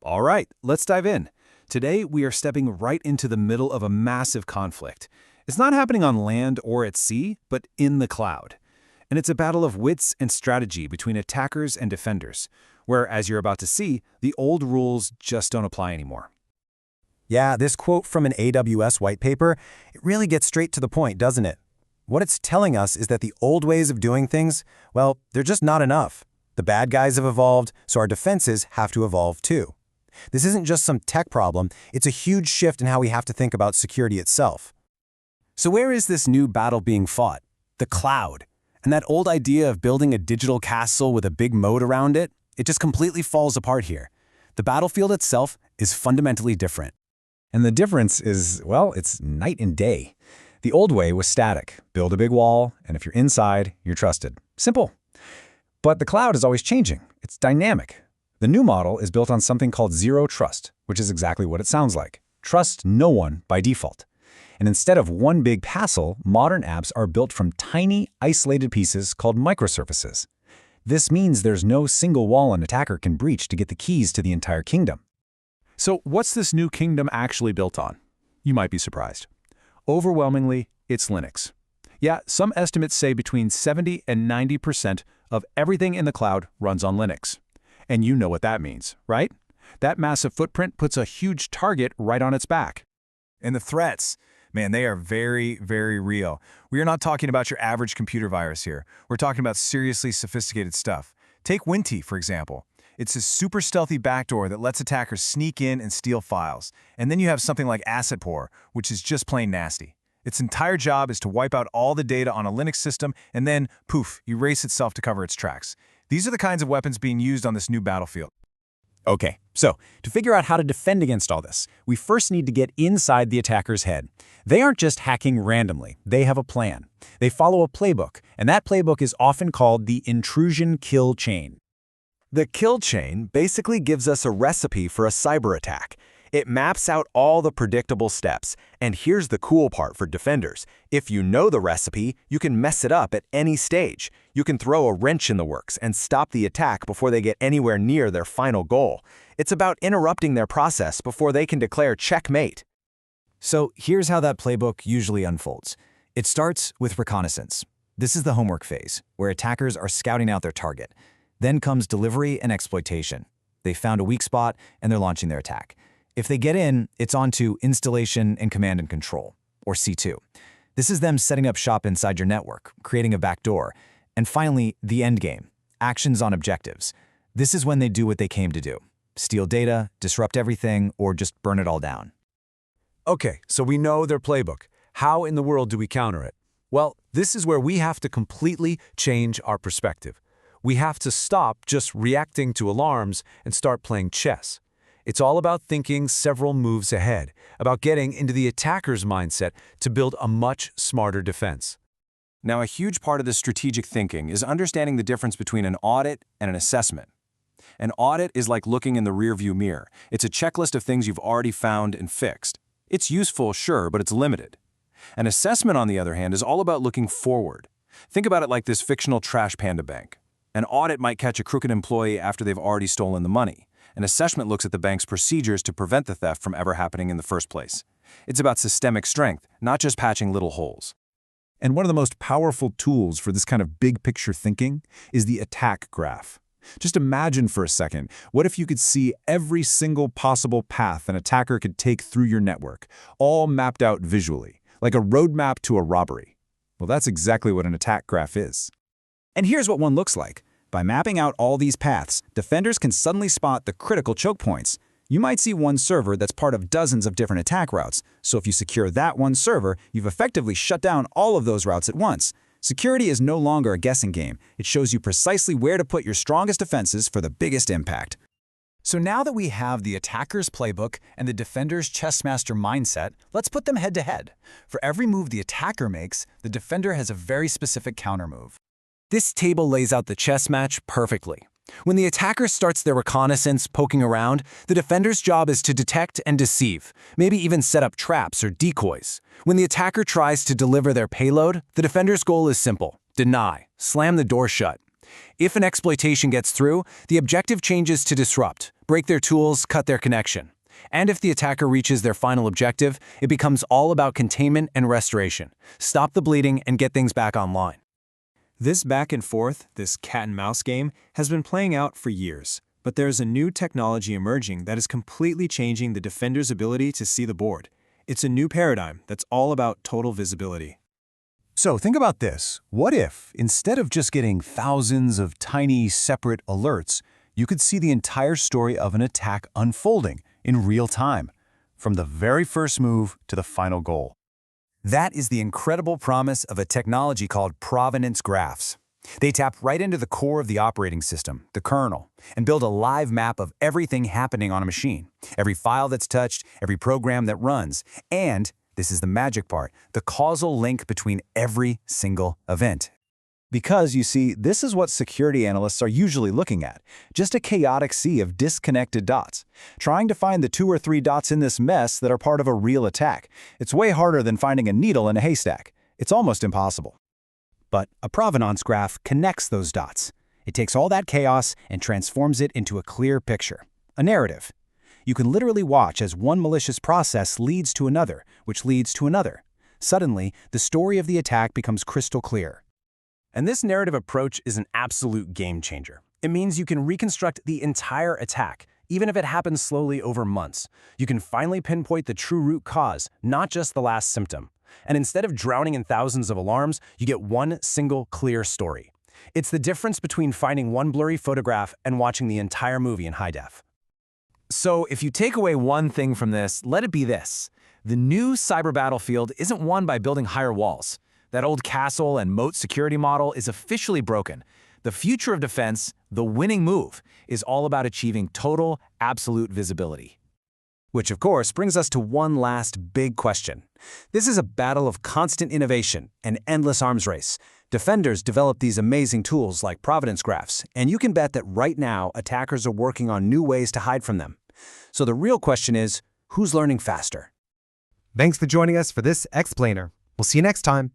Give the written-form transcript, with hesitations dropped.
All right, let's dive in. Today, we are stepping right into the middle of a massive conflict. It's not happening on land or at sea, but in the cloud. And it's a battle of wits and strategy between attackers and defenders, where, as you're about to see, the old rules just don't apply anymore. Yeah, this quote from an AWS white paper, it really gets straight to the point, doesn't it? What it's telling us is that the old ways of doing things, well, they're just not enough. The bad guys have evolved, so our defenses have to evolve too. This isn't just some tech problem, it's a huge shift in how we have to think about security itself. So where is this new battle being fought? The cloud. And that old idea of building a digital castle with a big moat around it, it just completely falls apart here. The battlefield itself is fundamentally different. And the difference is, well, it's night and day. The old way was static. Build a big wall, and if you're inside, you're trusted. Simple. But the cloud is always changing. It's dynamic. The new model is built on something called zero trust, which is exactly what it sounds like. Trust no one by default. And instead of one big castle, modern apps are built from tiny, isolated pieces called microservices. This means there's no single wall an attacker can breach to get the keys to the entire kingdom. So what's this new kingdom actually built on? You might be surprised. Overwhelmingly, it's Linux. Yeah, some estimates say between 70 and 90% of everything in the cloud runs on Linux. And you know what that means, right? That massive footprint puts a huge target right on its back. And the threats, man, they are very, very real. We are not talking about your average computer virus here. We're talking about seriously sophisticated stuff. Take Winty, for example. It's a super stealthy backdoor that lets attackers sneak in and steal files. And then you have something like AssetPoor, which is just plain nasty. Its entire job is to wipe out all the data on a Linux system and then, poof, erase itself to cover its tracks. These are the kinds of weapons being used on this new battlefield. Okay, so to figure out how to defend against all this, we first need to get inside the attacker's head. They aren't just hacking randomly, they have a plan. They follow a playbook, and that playbook is often called the intrusion kill chain. The kill chain basically gives us a recipe for a cyber attack. It maps out all the predictable steps. And here's the cool part for defenders. If you know the recipe, you can mess it up at any stage. You can throw a wrench in the works and stop the attack before they get anywhere near their final goal. It's about interrupting their process before they can declare checkmate. So here's how that playbook usually unfolds. It starts with reconnaissance. This is the homework phase, where attackers are scouting out their target. Then comes delivery and exploitation. They found a weak spot and they're launching their attack. If they get in, it's on to installation and command and control, or C2. This is them setting up shop inside your network, creating a backdoor. And finally, the end game, actions on objectives. This is when they do what they came to do: steal data, disrupt everything, or just burn it all down. Okay, so we know their playbook. How in the world do we counter it? Well, this is where we have to completely change our perspective. We have to stop just reacting to alarms and start playing chess. It's all about thinking several moves ahead, about getting into the attacker's mindset to build a much smarter defense. Now, a huge part of this strategic thinking is understanding the difference between an audit and an assessment. An audit is like looking in the rearview mirror. It's a checklist of things you've already found and fixed. It's useful, sure, but it's limited. An assessment, on the other hand, is all about looking forward. Think about it like this fictional trash panda bank. An audit might catch a crooked employee after they've already stolen the money. An assessment looks at the bank's procedures to prevent the theft from ever happening in the first place. It's about systemic strength, not just patching little holes. And one of the most powerful tools for this kind of big-picture thinking is the attack graph. Just imagine for a second, what if you could see every single possible path an attacker could take through your network, all mapped out visually, like a roadmap to a robbery? Well, that's exactly what an attack graph is. And here's what one looks like. By mapping out all these paths, defenders can suddenly spot the critical choke points. You might see one server that's part of dozens of different attack routes, so if you secure that one server, you've effectively shut down all of those routes at once. Security is no longer a guessing game. It shows you precisely where to put your strongest defenses for the biggest impact. So now that we have the attacker's playbook and the defender's chessmaster mindset, let's put them head to head. For every move the attacker makes, the defender has a very specific countermove. This table lays out the chess match perfectly. When the attacker starts their reconnaissance, poking around, the defender's job is to detect and deceive, maybe even set up traps or decoys. When the attacker tries to deliver their payload, the defender's goal is simple: deny, slam the door shut. If an exploitation gets through, the objective changes to disrupt, break their tools, cut their connection. And if the attacker reaches their final objective, it becomes all about containment and restoration. Stop the bleeding and get things back online. This back and forth, this cat and mouse game, has been playing out for years. But there's a new technology emerging that is completely changing the defender's ability to see the board. It's a new paradigm that's all about total visibility. So think about this. What if, instead of just getting thousands of tiny, separate alerts, you could see the entire story of an attack unfolding in real time, from the very first move to the final goal? That is the incredible promise of a technology called provenance graphs. They tap right into the core of the operating system, the kernel, and build a live map of everything happening on a machine, every file that's touched, every program that runs, and, this is the magic part, the causal link between every single event. Because, you see, this is what security analysts are usually looking at, just a chaotic sea of disconnected dots. Trying to find the 2 or 3 dots in this mess that are part of a real attack. It's way harder than finding a needle in a haystack. It's almost impossible. But a provenance graph connects those dots. It takes all that chaos and transforms it into a clear picture, a narrative. You can literally watch as one malicious process leads to another, which leads to another. Suddenly, the story of the attack becomes crystal clear. And this narrative approach is an absolute game changer. It means you can reconstruct the entire attack, even if it happens slowly over months. You can finally pinpoint the true root cause, not just the last symptom. And instead of drowning in thousands of alarms, you get one single clear story. It's the difference between finding one blurry photograph and watching the entire movie in high def. So if you take away one thing from this, let it be this. The new cyber battlefield isn't won by building higher walls. That old castle and moat security model is officially broken. The future of defense, the winning move, is all about achieving total, absolute visibility. Which, of course, brings us to one last big question. This is a battle of constant innovation, an endless arms race. Defenders develop these amazing tools like provenance graphs, and you can bet that right now attackers are working on new ways to hide from them. So the real question is, who's learning faster? Thanks for joining us for this explainer. We'll see you next time.